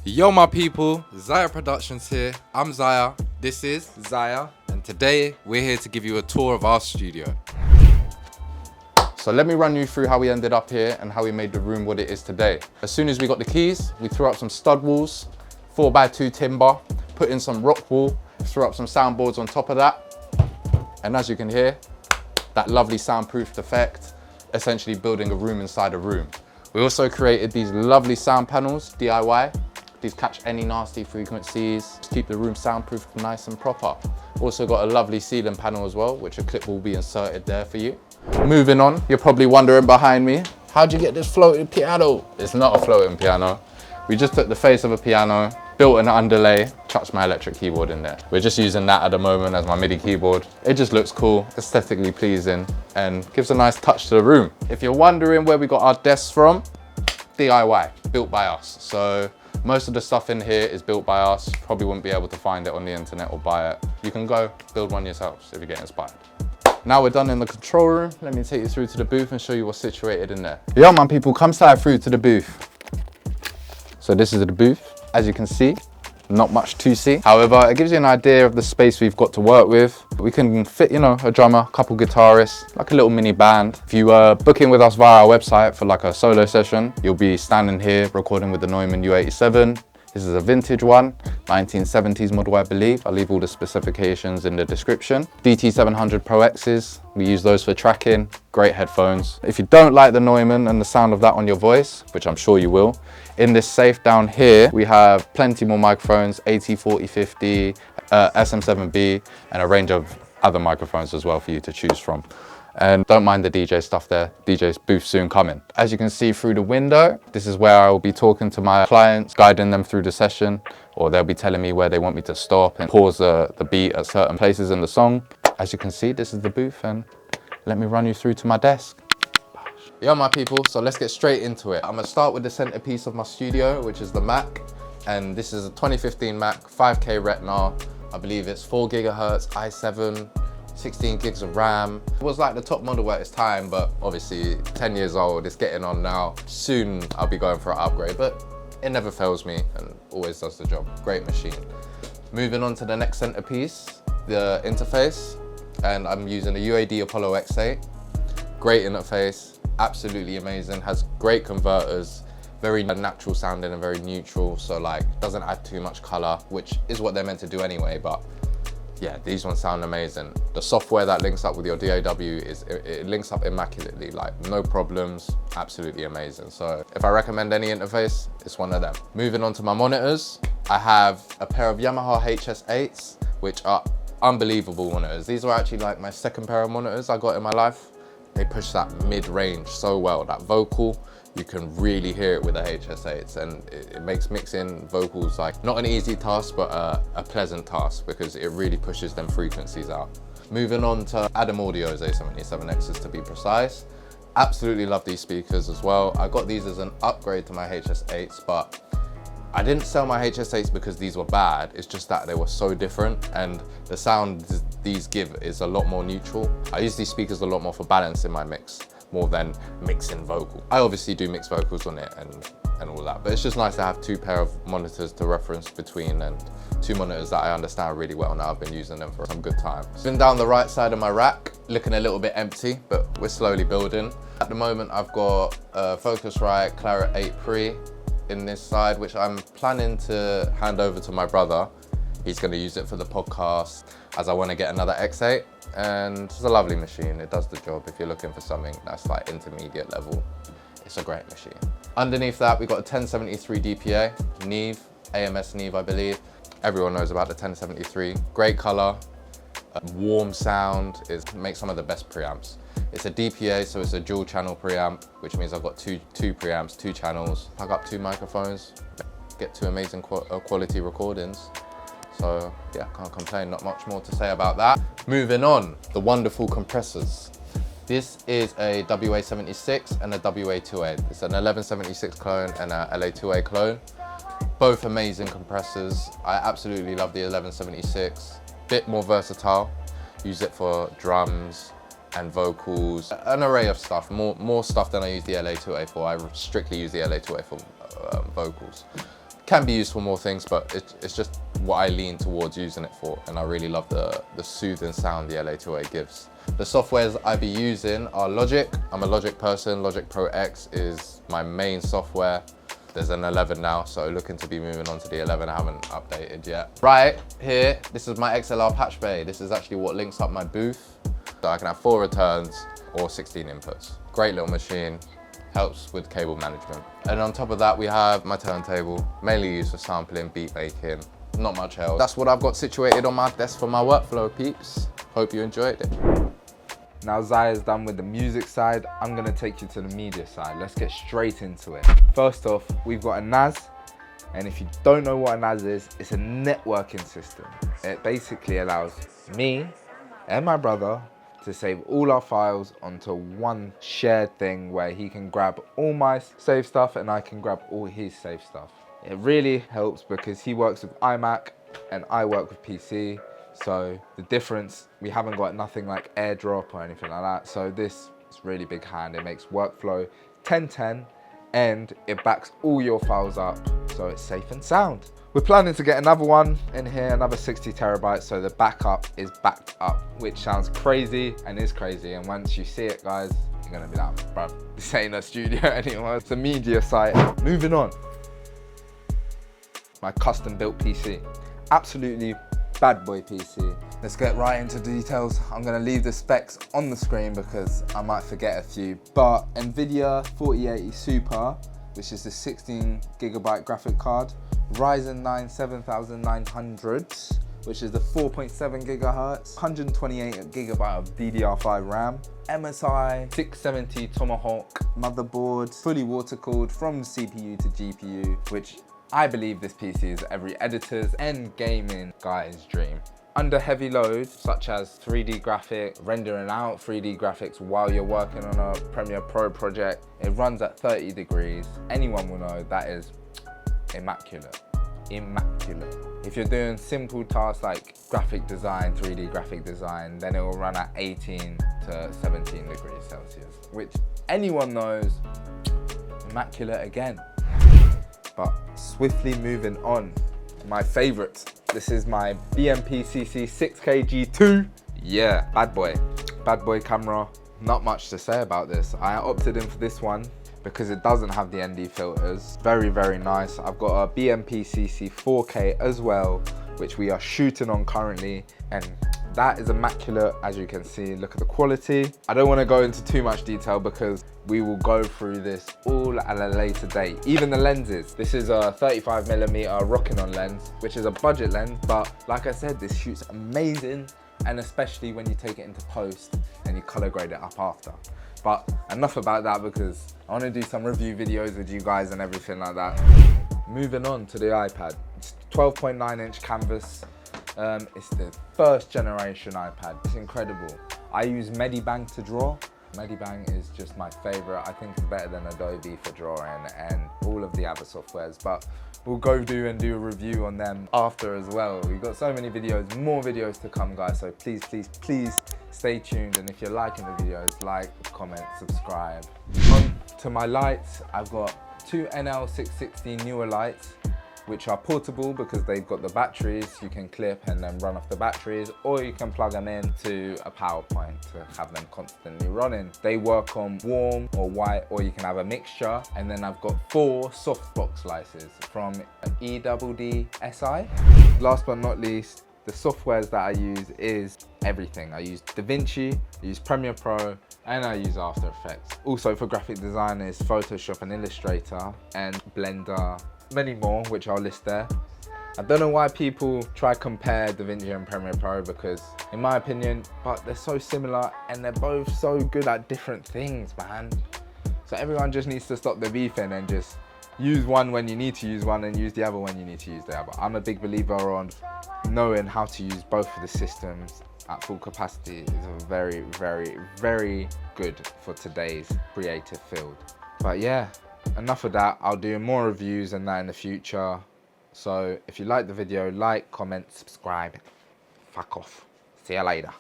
Yo my people, Ziah Productions here. I'm Ziah, this is Ziah. and today we're here to give you a tour of our studio. So let me run you through how we ended up here and how we made the room what it is today. As soon as we got the keys, we threw up some stud walls, 4x2 timber, put in some rock wool, threw up some soundboards on top of that. And as you can hear, that lovely soundproofed effect, essentially building a room inside a room. We also created these lovely sound panels, DIY. These catch any nasty frequencies, keep the room soundproof nice and proper. Also got a lovely ceiling panel as well, which a clip will be inserted there for you. Moving on, you're probably wondering behind me, how'd you get this floating piano? It's not a floating piano. We just took the face of a piano, built an underlay, chucked my electric keyboard in there. We're just using that at the moment as my MIDI keyboard. It just looks cool, aesthetically pleasing, and gives a nice touch to the room. If you're wondering where we got our desks from, DIY, built by us. So most of the stuff in here is built by us. You probably wouldn't be able to find it on the internet or buy it. You can go build one yourselves if you get inspired. Now we're done in the control room. Let me take you through to the booth and show you what's situated in there. Yo man people, come slide through to the booth. So this is the booth. As you can see, not much to see. However, it gives you an idea of the space we've got to work with. We can fit, a drummer, a couple guitarists, like a little mini band. If you book in with us via our website for like a solo session, you'll be standing here recording with the Neumann U87. This is a vintage one, 1970s model, I believe. I'll leave all the specifications in the description. DT700 Pro X's, we use those for tracking, great headphones. If you don't like the Neumann and the sound of that on your voice, which I'm sure you will, in this safe down here, we have plenty more microphones, AT4050, SM7B, and a range of other microphones as well for you to choose from. And don't mind the DJ stuff there, DJ's booth soon coming. As you can see through the window, this is where I will be talking to my clients, guiding them through the session, or they'll be telling me where they want me to stop and pause the beat at certain places in the song. As you can see, this is the booth, and let me run you through to my desk. Yo my people, so let's get straight into it. I'm gonna start with the centerpiece of my studio, which is the Mac. And this is a 2015 Mac, 5K Retina. I believe it's 4 gigahertz, i7, 16 gigs of RAM. It was like the top model at its time, but obviously 10 years old, it's getting on now. Soon I'll be going for an upgrade, but it never fails me and always does the job. Great machine. Moving on to the next centerpiece, the interface. And I'm using a UAD Apollo X8. Great interface, absolutely amazing, has great converters, very natural sounding and very neutral, so like doesn't add too much color, which is what they're meant to do anyway, but yeah, these ones sound amazing. The software that links up with your DAW it links up immaculately, like no problems, absolutely amazing. So if I recommend any interface, it's one of them. Moving on to my monitors, I have a pair of Yamaha HS8s, which are unbelievable monitors. These were actually like my second pair of monitors I got in my life. They push that mid-range so well, that vocal, you can really hear it with the HS8s, and it makes mixing vocals like not an easy task, but a pleasant task because it really pushes them frequencies out. Moving on to Adam Audio's A77Xs to be precise. Absolutely love these speakers as well. I got these as an upgrade to my HS8s, but I didn't sell my HS8s because these were bad. It's just that they were so different, and the sound these give is a lot more neutral. I use these speakers a lot more for balance in my mix, more than mixing vocal. I obviously do mix vocals on it and all that, but it's just nice to have two pair of monitors to reference between, and two monitors that I understand really well now. I've been using them for some good time. Been down the right side of my rack, looking a little bit empty, but we're slowly building. At the moment, I've got a Focusrite Claret 8 Pre in this side, which I'm planning to hand over to my brother. He's going to use it for the podcast, as I want to get another X8, and it's a lovely machine. It does the job if you're looking for something that's like intermediate level. It's a great machine. Underneath that, we got a 1073 DPA, Neve, AMS Neve, I believe. Everyone knows about the 1073. Great color, warm sound, it makes some of the best preamps. It's a DPA, so it's a dual channel preamp, which means I've got two preamps, 2 channels, plug up 2 microphones, get 2 amazing quality recordings. So yeah, can't complain, not much more to say about that. Moving on, the wonderful compressors. This is a WA76 and a WA28. It's an 1176 clone and a LA2A clone. Both amazing compressors. I absolutely love the 1176. Bit more versatile. Use it for drums and vocals, an array of stuff, more stuff than I use the LA2A for. I strictly use the LA2A for vocals. Can be used for more things, but it's just what I lean towards using it for. And I really love the soothing sound the LA2A gives. The softwares I be using are Logic. I'm a Logic person. Logic Pro X is my main software. There's an 11 now, so looking to be moving on to the 11. I haven't updated yet. Right here, this is my XLR patch bay. This is actually what links up my booth. So I can have 4 returns or 16 inputs. Great little machine, helps with cable management. And on top of that, we have my turntable, mainly used for sampling, beat making, not much else. That's what I've got situated on my desk for my workflow, peeps. Hope you enjoyed it. Now Ziah's done with the music side, I'm gonna take you to the media side. Let's get straight into it. First off, we've got a NAS, and if you don't know what a NAS is, it's a networking system. It basically allows me and my brother to save all our files onto one shared thing where he can grab all my save stuff and I can grab all his save stuff. It really helps because he works with iMac and I work with PC. So the difference, we haven't got nothing like AirDrop or anything like that. So this is really big hand. It makes workflow 10/10 and it backs all your files up so it's safe and sound. We're planning to get another one in here, another 60 terabytes, so the backup is backed up, which sounds crazy and is crazy. And once you see it, guys, you're gonna be like, bruv, this ain't a studio anymore. It's a media site. Moving on. My custom built PC. Absolutely bad boy PC. Let's get right into details. I'm gonna leave the specs on the screen because I might forget a few, but NVIDIA 4080 Super, which is the 16GB graphic card, Ryzen 9 7900, which is the 4.7 GHz, 128GB of DDR5 RAM, MSI 670 Tomahawk motherboard, fully water cooled from CPU to GPU, which I believe this PC is every editor's and gaming guy's dream. Under heavy load, such as 3D graphic, rendering out 3D graphics while you're working on a Premiere Pro project, it runs at 30 degrees. Anyone will know that is immaculate. Immaculate. If you're doing simple tasks like graphic design, 3D graphic design, then it will run at 18 to 17 degrees Celsius, which anyone knows, immaculate again. But swiftly moving on, my favorite. This is my BMP-CC 6K G2. Yeah, bad boy camera. Not much to say about this. I opted in for this one because it doesn't have the ND filters. Very, very nice. I've got a BMP-CC 4K as well, which we are shooting on currently, and that is immaculate. As you can see, look at the quality. I don't want to go into too much detail because we will go through this all at a later date. Even the lenses. This is a 35mm Rockinon lens, which is a budget lens, but like I said, this shoots amazing, and especially when you take it into post and you color grade it up after. But enough about that because I want to do some review videos with you guys and everything like that. Moving on to the iPad. It's 12.9-inch canvas. It's the first generation iPad. It's incredible. I use Medibang to draw. Medibang is just my favorite. I think it's better than Adobe for drawing and all of the other softwares, but we'll go do a review on them after as well. We've got so many videos, more videos to come, guys, so please, please, please stay tuned. And if you're liking the videos, like, comment, subscribe. On to my lights, I've got 2 NL660 newer lights, which are portable because they've got the batteries you can clip and then run off the batteries, or you can plug them into a power point to have them constantly running. They work on warm or white, or you can have a mixture. And then I've got 4 softbox lights from EWD SI. Last but not least, the softwares that I use is everything. I use DaVinci, I use Premiere Pro, and I use After Effects. Also for graphic design is Photoshop and Illustrator and Blender, many more, which I'll list there. I don't know why people try to compare DaVinci and Premiere Pro because, in my opinion, but they're so similar and they're both so good at different things, man. So everyone just needs to stop the beefing and just use one when you need to use one and use the other when you need to use the other. I'm a big believer on knowing how to use both of the systems at full capacity is very, very, very good for today's creative field. But yeah, enough of that. I'll do more reviews and that in the future. So if you like the video, like, comment, subscribe. Fuck off. See you later.